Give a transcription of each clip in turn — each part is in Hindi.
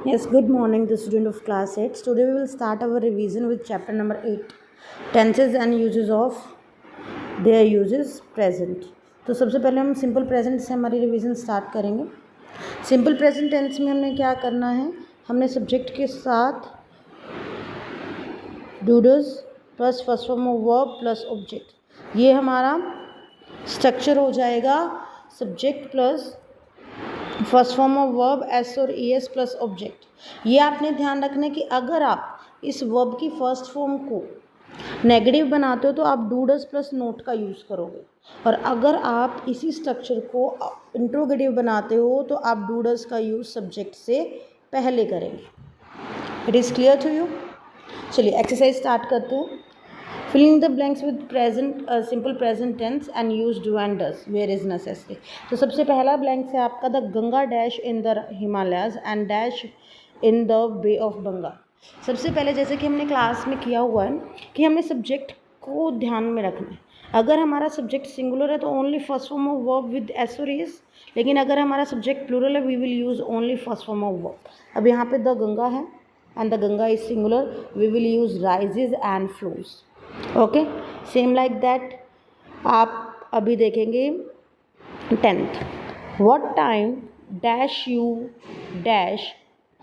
Yes, good morning, the student of class 8. Today we will start our revision with chapter number 8, tenses and uses of their uses present. तो सबसे पहले हम सिंपल प्रेजेंट से हमारी रिवीजन स्टार्ट करेंगे। सिंपल प्रेजेंट टेंस में हमने क्या करना है, हमने सब्जेक्ट के साथ doodles plus first form of verb plus object, ये हमारा स्ट्रक्चर हो जाएगा। Subject plus first form of verb S और ई एस प्लस ऑब्जेक्ट। ये आपने ध्यान रखना है कि अगर आप इस वर्ब की फर्स्ट फॉर्म को नेगेटिव बनाते हो तो आप डूडल्स प्लस नोट का यूज़ करोगे, और अगर आप इसी स्ट्रक्चर को इंट्रोगेटिव बनाते हो तो आप डूडल्स का यूज़ सब्जेक्ट से पहले करेंगे। It is clear to you? चलिए एक्सरसाइज स्टार्ट करते हैं। Filling the blanks with present simple present tense and use do and does where is necessary. तो सबसे पहला ब्लैंक्स है आपका, the Ganga dash in the Himalayas and dash in the Bay of Bengal. सबसे पहले जैसे कि हमने क्लास में किया हुआ है कि हमने सब्जेक्ट को ध्यान में रखना है। अगर हमारा सब्जेक्ट सिंगुलर है तो only first form of verb with s और इज, लेकिन अगर हमारा सब्जेक्ट प्लूरल है we will use only first form of verb. अब यहाँ पे द गंगा है and the Ganga is singular, we will use rises and flows. Okay, same like that आप अभी देखेंगे 10th, what time dash you dash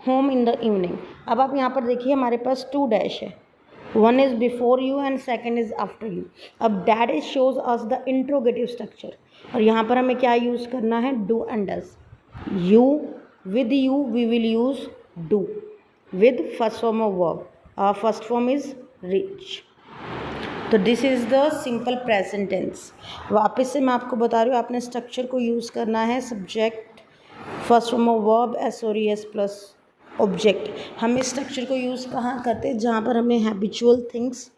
home in the evening. अब आप यहाँ पर देखिए हमारे पास 2 डैश है, one is before you and second is after you. अब that is shows us the interrogative structure, और यहाँ पर हमें क्या यूज़ करना है, do and does. You with you we will use do with first form of verb, our first form is reach. तो this is the simple present tense. वापस से मैं आपको बता रही हूँ, आपने स्ट्रक्चर को यूज़ करना है, subject first form of verb S और ई एस प्लस ऑब्जेक्ट। हम इस स्ट्रक्चर को यूज़ कहाँ करते हैं, जहाँ पर हमें हैबिचुअल थिंग्स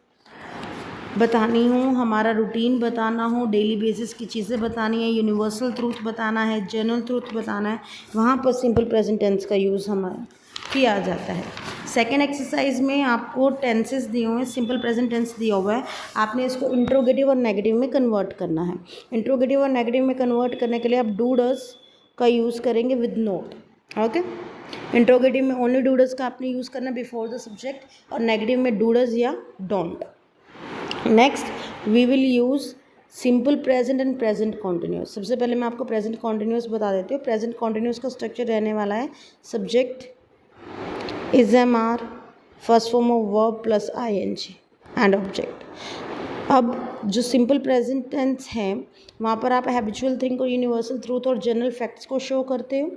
बतानी हो, हमारा रूटीन बताना हो, डेली बेसिस की चीज़ें बतानी है, यूनिवर्सल ट्रूथ बताना है, जनरल ट्रूथ बताना है, वहाँ पर सिंपल प्रेजेंट टेंस का यूज़ हमारा किया जाता है। सेकेंड एक्सरसाइज में आपको टेंसेस दिए हुए हैं, सिंपल प्रेजेंट टेंस दिया हुआ है, आपने इसको इंट्रोगेटिव और नेगेटिव में कन्वर्ट करना है। इंट्रोगेटिव और नेगेटिव में कन्वर्ट करने के लिए आप डू डज का यूज़ करेंगे विद नोट। ओके, इंट्रोगेटिव में ओनली डू डज का आपने यूज़ करना बिफोर द सब्जेक्ट, और नेगेटिव में डू डज या don't. Next we will use simple present and present continuous. सबसे पहले मैं आपको प्रेजेंट कॉन्टिन्यूस बता देती हूँ। प्रेजेंट कॉन्टिन्यूस का स्ट्रक्चर रहने वाला है, subject is am are first form of verb plus I N G and object. अब जो सिंपल प्रेजेंट टेंस है वहाँ पर आप हैबिचुअल थिंग और यूनिवर्सल ट्रूथ और जनरल फैक्ट्स को शो करते हो,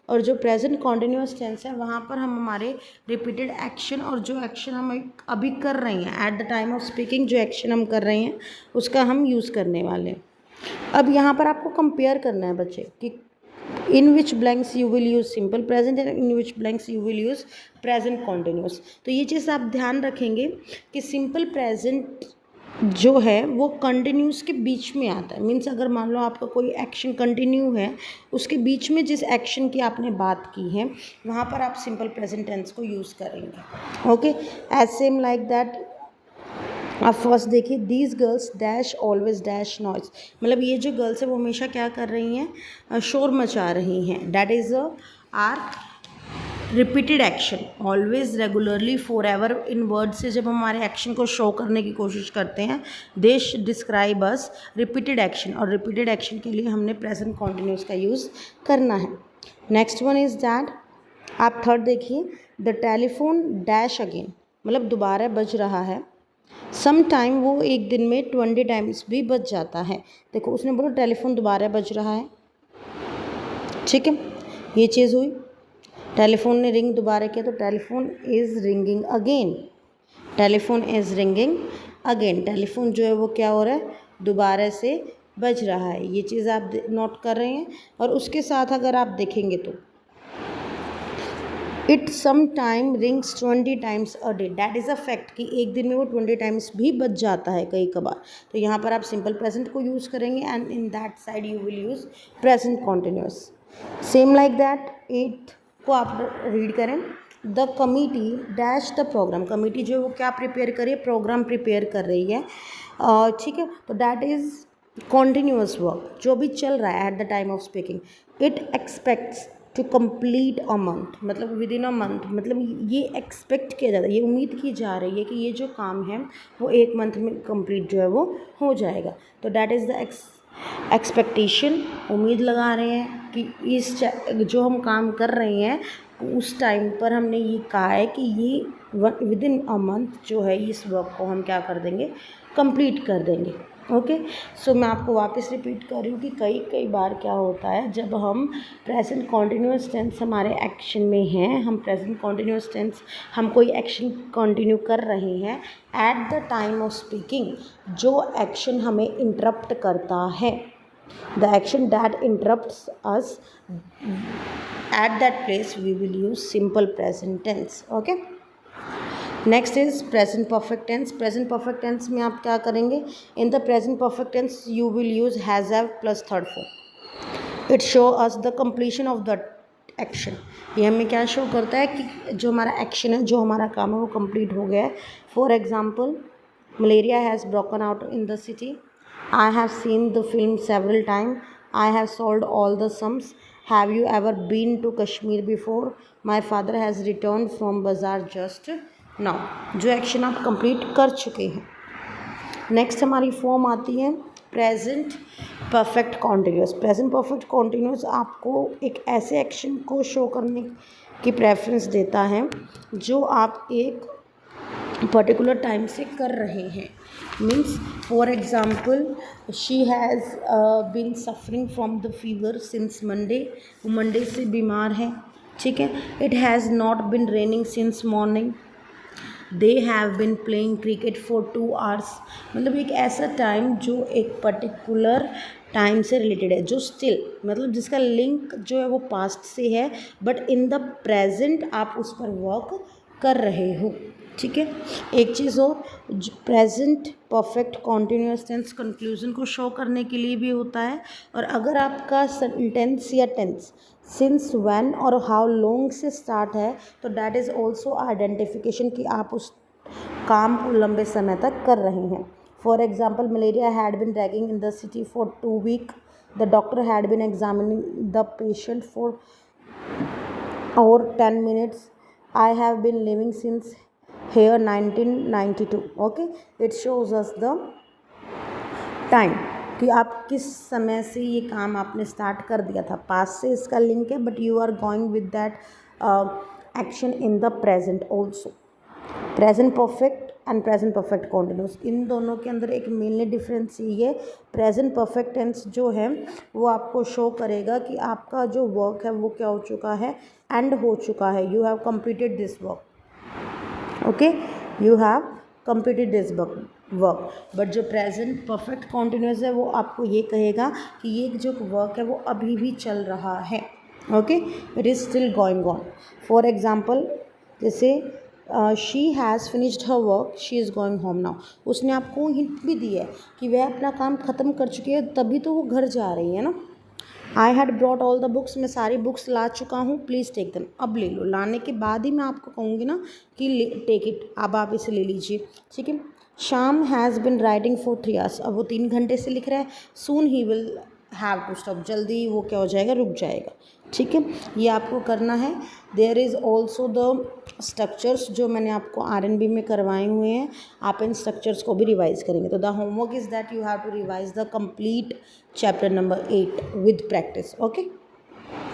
और जो प्रेजेंट कॉन्टिन्यूस टेंस है वहाँ पर हम हमारे रिपीटेड एक्शन और जो एक्शन हम अभी कर रहे हैं eight the time of speaking, जो एक्शन हम कर रहे हैं उसका हम यूज़ करने वाले हैं। अब यहाँ पर आपको कंपेयर करना है बच्चे कि in which blanks you will use simple present and in which blanks you will use present continuous। तो ये चीज़ आप ध्यान रखेंगे कि सिंपल प्रेजेंट जो है वो कंटिन्यूस के बीच में आता है। मीन्स अगर मान लो आपका कोई एक्शन कंटिन्यू है, उसके बीच में जिस एक्शन की आपने बात की है वहाँ पर आप सिंपल प्रेजेंट टेंस को यूज़ करेंगे। Okay, as same like that आप फर्स्ट देखिए, these girls dash always dash noise. मतलब ये जो गर्ल्स है वो हमेशा क्या कर रही हैं, शोर मचा रही हैं। That is are repeated action, always, regularly, for ever. In word से जब हमारे एक्शन को शो करने की कोशिश करते हैं, they describe us repeated action, और रिपीटेड एक्शन के लिए हमने प्रेजेंट कॉन्टिन्यूस का यूज़ करना है। नेक्स्ट वन इज़ दैट, आप थर्ड देखिए, द टेलीफोन डैश अगेन, मतलब दोबारा बज रहा है। सम टाइम वो एक दिन में 20 टाइम्स भी बज जाता है। देखो उसने बोला टेलीफोन दोबारा बज रहा है, ठीक है, ये चीज़ हुई। टेलीफोन ने रिंग दोबारा किया तो telephone is ringing again, telephone is ringing again. Telephone जो है वो क्या हो रहा है, दोबारा से बज रहा है। ये चीज़ आप नोट कर रहे हैं। और उसके साथ अगर आप देखेंगे तो it some time rings 20 times a day, that is a fact कि एक दिन में वो 20 टाइम्स भी बज जाता है कई कबार। तो यहाँ पर आप सिंपल प्रेजेंट को यूज़ करेंगे and in that side you will use present continuous. Same like that 8 को आप रीड करें, the committee dash the programme. Committee जो है वो क्या प्रिपेयर कर रही है, प्रोग्राम प्रिपेयर कर रही है, ठीक है। तो दैट इज़ कॉन्टिन्यूस वर्क, जो भी चल रहा है at the time of speaking. It expects to complete a month, मतलब विद इन अ मंथ, मतलब ये एक्सपेक्ट किया जाता है, ये उम्मीद की जा रही है कि ये जो काम है वो 1 मंथ में कंप्लीट जो है वो हो जाएगा। तो दैट इज़ द एक्सपेक्टेशन, उम्मीद लगा रहे हैं कि जो हम काम कर रहे हैं उस टाइम पर हमने ये कहा है कि ये विद इन अ मंथ जो है इस वर्क को हम क्या कर देंगे, कंप्लीट कर देंगे। ओके, सो मैं आपको वापस रिपीट कर रही हूँ कि कई बार क्या होता है, जब हम प्रेजेंट कॉन्टिन्यूस टेंस हमारे एक्शन में हैं, हम प्रेजेंट कॉन्टिन्यूस टेंस हम कोई एक्शन कंटिन्यू कर रहे हैं, eight the time of speaking जो एक्शन हमें इंटरप्ट करता है, the action that interrupts us, at that place we will use simple present tense. Okay, next is present perfect tense. Present perfect tense में आप क्या करेंगे, in the present perfect tense you will use has have plus third form. It show us the completion of the action. ये हमें क्या शो करता है कि जो हमारा एक्शन है, जो हमारा काम है वो कंप्लीट हो गया है। For example, malaria has broken out in the city, I have seen the film several times. I have solved all the sums. Have you ever been to Kashmir before? My father has returned from bazaar just now. जो एक्शन आप कंप्लीट कर चुके हैं। नेक्स्ट हमारी फॉर्म आती है present perfect continuous. Present perfect continuous आपको एक ऐसे एक्शन को शो करने की प्रेफरेंस देता है जो आप एक पर्टिकुलर टाइम से कर रहे हैं। Means for example, she has been suffering from the fever since Monday, वो मंडे से बीमार है, ठीक है। It has not been raining since morning, they have been playing cricket for 2 hours। मतलब एक ऐसा टाइम जो एक पर्टिकुलर टाइम से रिलेटेड है, जो स्टिल मतलब जिसका लिंक जो है वो पास्ट से है, बट इन द प्रेजेंट आप उस पर वर्क कर रहे हो, ठीक है। एक चीज़ और, present perfect continuous tense conclusion को शो करने के लिए भी होता है, और अगर आपका सेंटेंस या टेंस सिंस व्हेन और हाउ लॉन्ग से स्टार्ट है तो दैट इज़ ऑल्सो आइडेंटिफिकेशन कि आप उस काम को लंबे समय तक कर रहे हैं। For example, malaria had been ragging in the city for 2 weeks, the doctor had been examining the patient for और 10 minutes, I have been living since here 1992. Okay, it shows us the time कि आप किस समय से ये काम आपने स्टार्ट कर दिया था। पास्ट से इसका लिंक है, but you are going with that action in the present also. Present perfect and present perfect continuous, इन दोनों के अंदर एक मेनली डिफरेंस ये है, प्रेजेंट परफेक्ट टेंस जो है वो आपको शो करेगा कि आपका जो वर्क है वो क्या हो चुका है, एंड हो चुका है, you have completed this work. Okay, you have completed this work. But जो प्रेजेंट परफेक्ट कॉन्टिन्यूस है वो आपको ये कहेगा कि ये जो वर्क है वो अभी भी चल रहा है। Okay, it is still going on. For example, जैसे she has finished her work, she is going home now. उसने आपको हिंट भी दी है कि वह अपना काम ख़त्म कर चुकी है, तभी तो वो घर जा रही है ना। I had brought all the books, मैं सारी बुक्स ला चुका हूँ, प्लीज़ टेक देम। अब ले लो, लाने के बाद ही मैं आपको कहूँगी ना कि टेक इट, अब आप इसे ले लीजिए, ठीक है। शाम has been writing for 3 hours, अब वो 3 घंटे से लिख रहा है। सून ही विल हैव टू स्टॉप, जल्दी वो क्या हो जाएगा, रुक जाएगा, ठीक है। ये आपको करना है। There is also the structures जो मैंने आपको RNB में करवाए हुए हैं, आप इन स्ट्रक्चर्स को भी रिवाइज करेंगे। तो the homework is that you have to revise the complete chapter number 8 with practice. Okay.